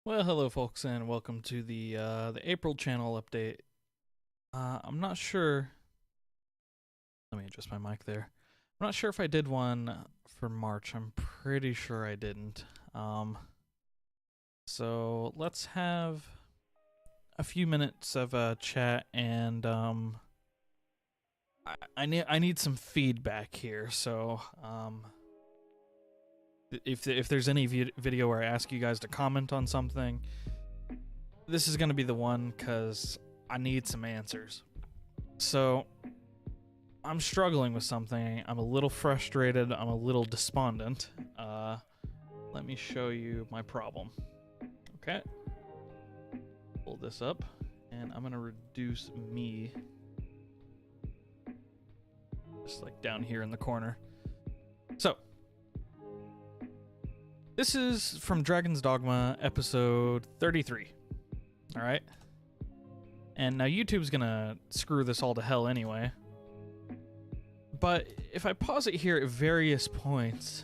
Well, hello, folks, and welcome to the April channel update. I'm not sure. Let me adjust my mic there. I'm not sure if I did one for March. I'm pretty sure I didn't. So let's have a few minutes of chat, and I need some feedback here. So if there's any video where I ask you guys to comment on something, this is gonna be the one because I need some answers. So I'm struggling with something. I'm a little frustrated. I'm a little despondent. Let me show you my problem. Okay. Pull this up, and I'm gonna reduce me just like down here in the corner. So this is from Dragon's Dogma, episode 33. All right. And now YouTube's gonna screw this all to hell anyway. But if I pause it here at various points,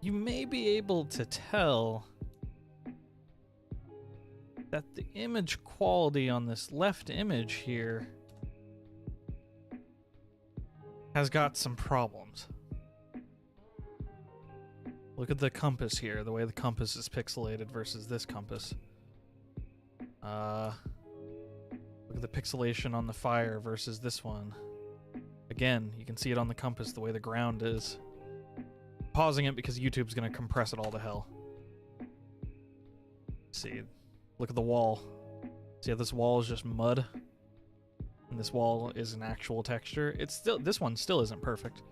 you may be able to tell that the image quality on this left image here has got some problems. Look at the compass here, the way the compass is pixelated versus this compass. Look at the pixelation on the fire versus this one. Again, you can see it on the compass, the way the ground is. Pausing it because YouTube's gonna compress it all to hell. See, look at the wall. See how this wall is just mud? And this wall is an actual texture. It's still, this one still isn't perfect.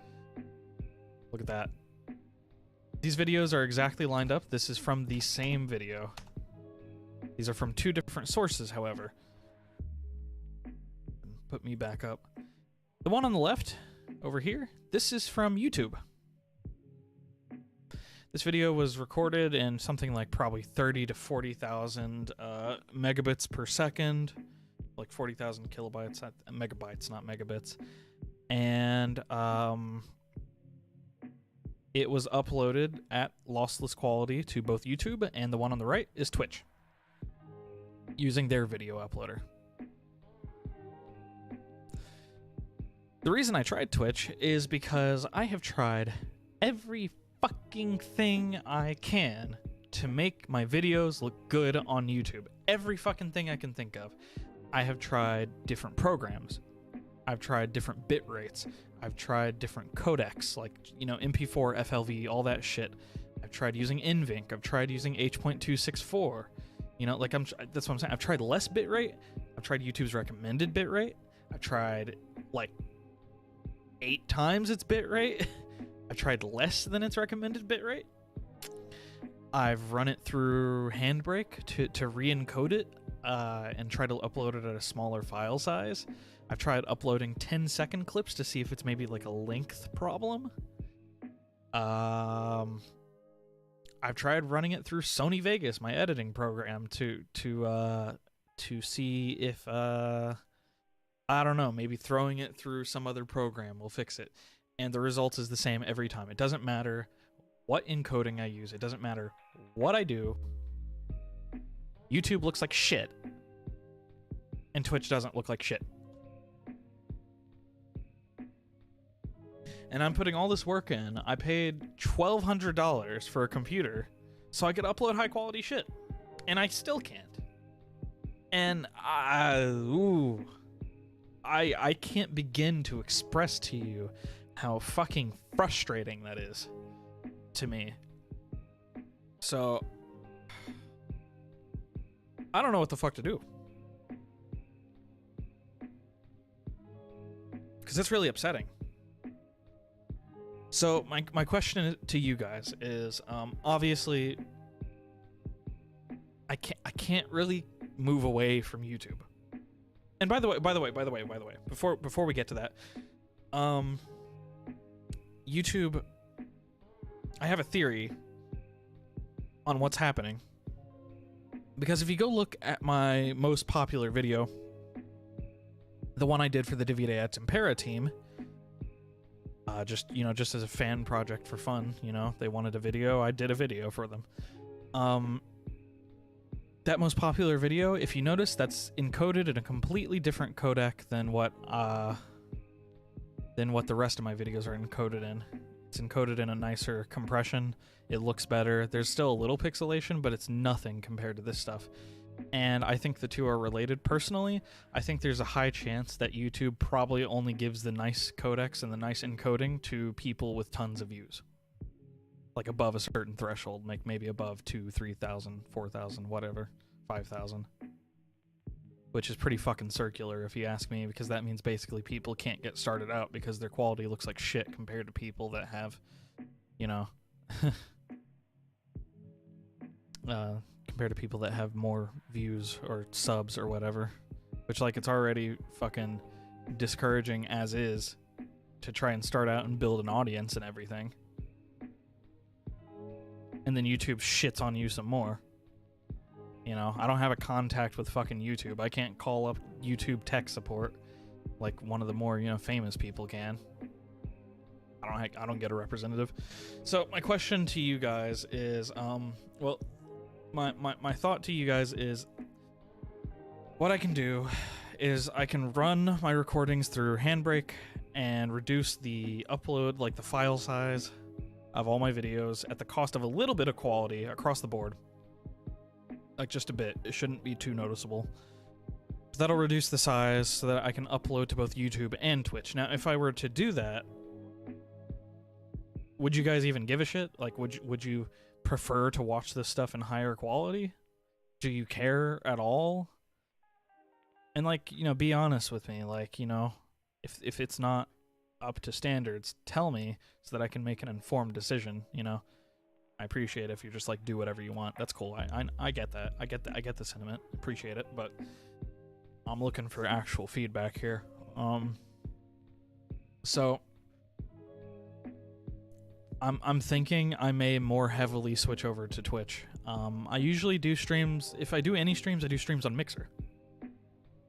Look at that. These videos are exactly lined up. This is from the same video. These are from two different sources, however. Put me back up. The one on the left, over here, this is from YouTube. This video was recorded in something like probably 30 to 40,000 megabits per second, like 40,000 kilobytes, megabytes, not megabits. And it was uploaded at lossless quality to both YouTube, and the one on the right is Twitch, using their video uploader. The reason I tried Twitch is because I have tried every fucking thing I can to make my videos look good on YouTube. Every fucking thing I can think of. I have tried different programs. I've tried different bit rates. I've tried different codecs, like, you know, MP4, FLV, all that shit. I've tried using NVENC. I've tried using H.264. You know, like, that's what I'm saying. I've tried less bit rate. I've tried YouTube's recommended bit rate. I've tried, like, 8 times its bit rate. I've tried less than its recommended bit rate. I've run it through Handbrake to re-encode it and try to upload it at a smaller file size. I've tried uploading 10-second clips to see if it's maybe like a length problem. I've tried running it through Sony Vegas, my editing program, to see if I don't know, maybe throwing it through some other program will fix it. And the result is the same every time. It doesn't matter what encoding I use. It doesn't matter what I do. YouTube looks like shit. And Twitch doesn't look like shit. And I'm putting all this work in. I paid $1,200 for a computer so I could upload high quality shit. And I still can't. And I can't begin to express to you how fucking frustrating that is to me. So I don't know what the fuck to do. Because it's really upsetting. So my question to you guys is, obviously I can't really move away from YouTube. And by the way, before we get to that, YouTube, I have a theory on what's happening. Because if you go look at my most popular video, the one I did for the Divide et Impera team, just as a fan project for fun, they wanted a video, I did a video for them. That most popular video, if you notice, that's encoded in a completely different codec than what the rest of my videos are encoded in. It's encoded in a nicer compression. It looks better. There's still a little pixelation, but it's nothing compared to this stuff. And I think the two are related. Personally, I think there's a high chance that YouTube probably only gives the nice codecs and the nice encoding to people with tons of views. Like above a certain threshold, like maybe above 2,000, 3,000, 4,000, whatever, 5,000. Which is pretty fucking circular if you ask me, because that means basically people can't get started out because their quality looks like shit compared to people that have, you know, compared to people that have more views or subs or whatever. Which, like, it's already fucking discouraging as is to try and start out and build an audience and everything. And then YouTube shits on you some more. You know, I don't have a contact with fucking YouTube. I can't call up YouTube tech support like one of the more, you know, famous people can. I don't get a representative. So my question to you guys is, well, my thought to you guys is, what I can do is I can run my recordings through Handbrake and reduce the upload, like the file size of all my videos at the cost of a little bit of quality across the board. Like just a bit. It shouldn't be too noticeable. So that'll reduce the size so that I can upload to both YouTube and Twitch. Now, if I were to do that, would you guys even give a shit? Like, would you prefer to watch this stuff in higher quality? Do you care at all? And like, you know, be honest with me. Like, you know, if it's not up to standards, tell me so that I can make an informed decision, you know? I appreciate it if you're just like, do whatever you want. That's cool. I get that. I get the sentiment. Appreciate it, but I'm looking for actual feedback here. So I'm thinking I may more heavily switch over to Twitch. I usually do streams. If I do any streams, I do streams on Mixer.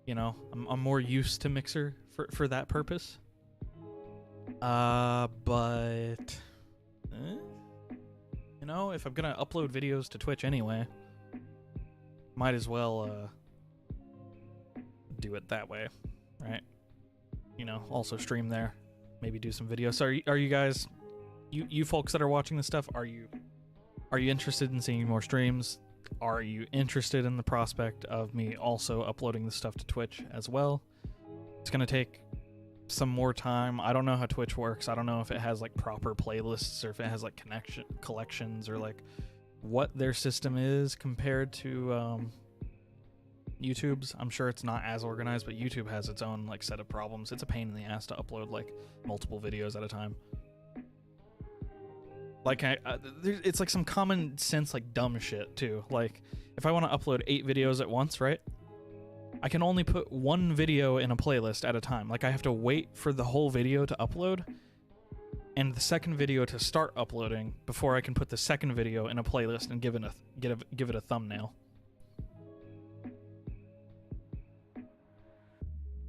You know, I'm more used to Mixer for that purpose. You know, if I'm gonna upload videos to Twitch anyway, might as well do it that way, right? You know, also stream there, maybe do some videos. So are you guys, you folks that are watching this stuff, are you interested in seeing more streams? Are you interested in the prospect of me also uploading this stuff to Twitch as well? It's gonna take some more time. I don't know how Twitch works. I don't know if it has like proper playlists or if it has like collections or like what their system is compared to YouTube's. I'm sure it's not as organized, but YouTube has its own like set of problems. It's a pain in the ass to upload like multiple videos at a time. Like it's like some common sense like dumb shit too. Like if I want to upload 8 videos at once, right? I can only put one video in a playlist at a time. Like I have to wait for the whole video to upload and the second video to start uploading before I can put the second video in a playlist and give it a thumbnail.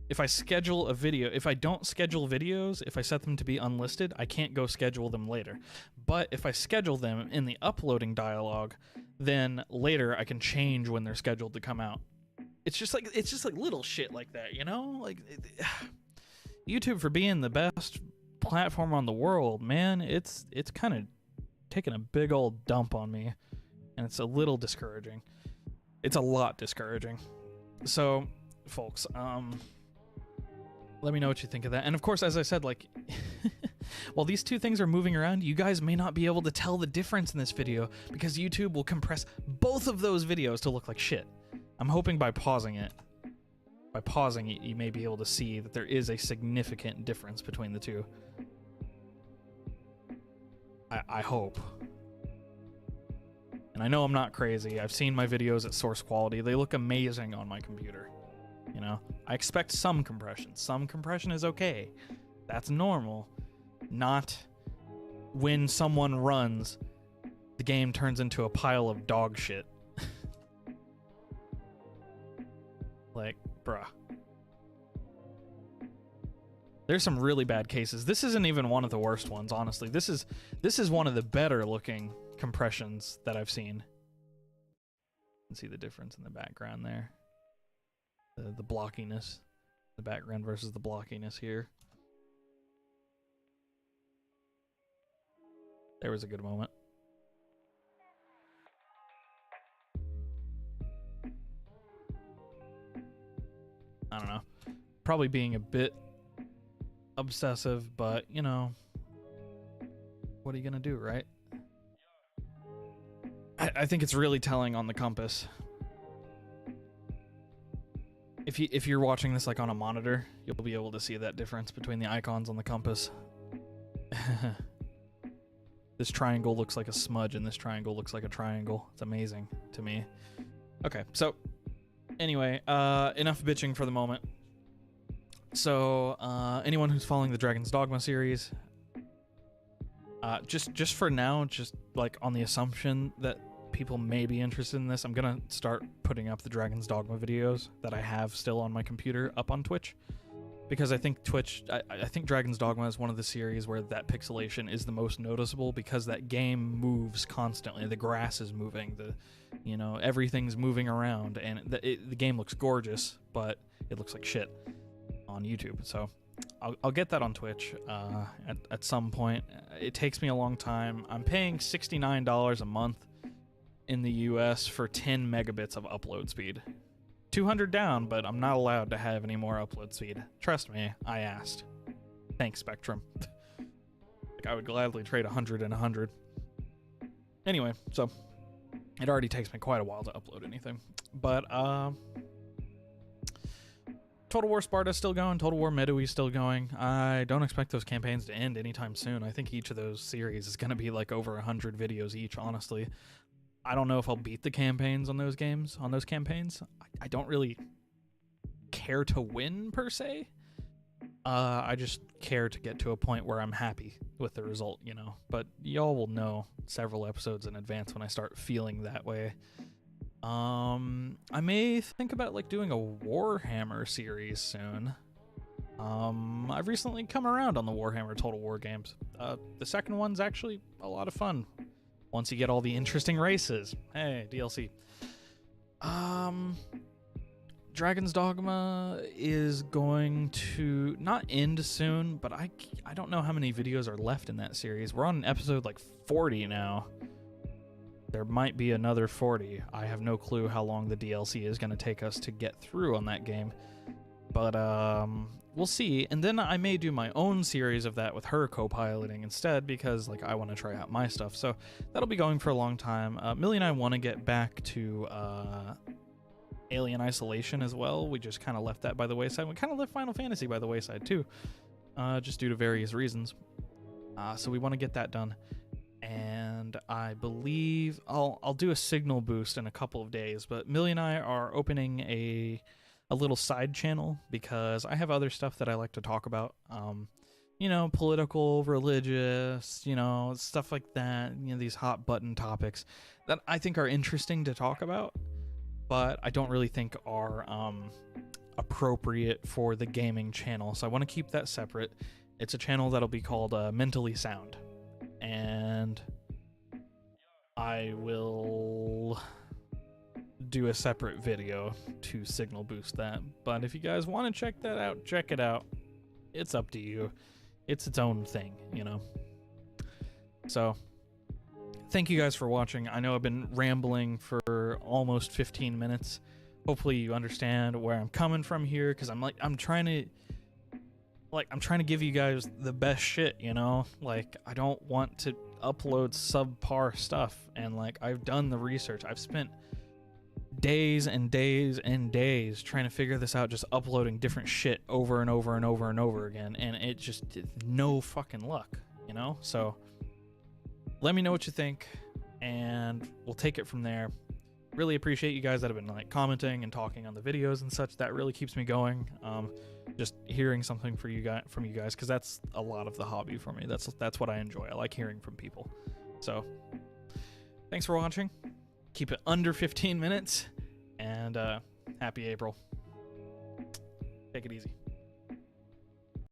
If I schedule a video, if I don't schedule videos, if I set them to be unlisted, I can't go schedule them later. But if I schedule them in the uploading dialog, then later I can change when they're scheduled to come out. It's just like little shit like that, you know? Like YouTube, for being the best platform on the world, man, it's kind of taking a big old dump on me, and it's a little discouraging. It's a lot discouraging. So, folks, let me know what you think of that. And of course, as I said, like, while these two things are moving around, you guys may not be able to tell the difference in this video because YouTube will compress both of those videos to look like shit. I'm hoping by pausing it, you may be able to see that there is a significant difference between the two. I hope. And I know I'm not crazy. I've seen my videos at source quality. They look amazing on my computer. You know, I expect some compression. Some compression is okay. That's normal. Not when someone runs, the game turns into a pile of dog shit. Like, bruh. There's some really bad cases. This isn't even one of the worst ones, honestly. This is one of the better looking compressions that I've seen. can see the difference in the background there. The blockiness, the background versus the blockiness here. There was a good moment. I don't know. Probably being a bit obsessive, but you know, what are you gonna do, right? I think it's really telling on the compass. If you're watching this like on a monitor, you'll be able to see that difference between the icons on the compass. This triangle looks like a smudge and this triangle looks like a triangle. It's amazing to me. Okay, so anyway, enough bitching for the moment. So anyone who's following the Dragon's Dogma series, just for now, just like on the assumption that people may be interested in this, I'm gonna start putting up the Dragon's Dogma videos that I have still on my computer up on Twitch, because I think I think Dragon's Dogma is one of the series where that pixelation is the most noticeable, because that game moves constantly. The grass is moving, everything's moving around, and the game looks gorgeous, but it looks like shit on YouTube. So I'll get that on Twitch at some point. It takes me a long time. I'm paying $69 a month in the US for 10 megabits of upload speed. 200 down, but I'm not allowed to have any more upload speed. Trust me, I asked. Thanks, Spectrum. Like, I would gladly trade 100 and 100. Anyway, so it already takes me quite a while to upload anything. But Total War Sparta is still going. Total War Medui is still going. I don't expect those campaigns to end anytime soon. I think each of those series is going to be like over 100 videos each, honestly. I don't know if I'll beat the campaigns on those campaigns. I don't really care to win, per se. I just care to get to a point where I'm happy with the result, But y'all will know several episodes in advance when I start feeling that way. I may think about like doing a Warhammer series soon. I've recently come around on the Warhammer Total War games. The second one's actually a lot of fun once you get all the interesting races. Hey, DLC. Dragon's Dogma is going to not end soon, but I don't know how many videos are left in that series. We're on episode like 40 now. There might be another 40. I have no clue how long the DLC is going to take us to get through on that game. But we'll see. And then I may do my own series of that with her co-piloting instead, because like I want to try out my stuff. So that'll be going for a long time. Millie and I want to get back to Alien Isolation as well. We just kind of left that by the wayside. We kind of left Final Fantasy by the wayside too, just due to various reasons. So we want to get that done. And I believe I'll do a signal boost in a couple of days. But Millie and I are opening a little side channel because I have other stuff that I like to talk about. Political, religious, stuff like that. These hot button topics that I think are interesting to talk about, but I don't really think are appropriate for the gaming channel. So I want to keep that separate. It's a channel that'll be called Mentally Sound. And I will do a separate video to signal boost that. But if you guys want to check that out, check it out. It's up to you. It's its own thing, So, thank you guys for watching. I know I've been rambling for almost 15 minutes. Hopefully you understand where I'm coming from here, because I'm trying to give you guys the best shit, Like, I don't want to upload subpar stuff, and like I've done the research. I've spent days and days and days trying to figure this out, just uploading different shit over and over and over and over again, and it just no fucking luck, So let me know what you think, and we'll take it from there. Really appreciate you guys that have been like commenting and talking on the videos and such. That really keeps me going. Just hearing something from you guys, because that's a lot of the hobby for me. That's what I enjoy. I like hearing from people. So thanks for watching. Keep it under 15 minutes, and happy April. Take it easy.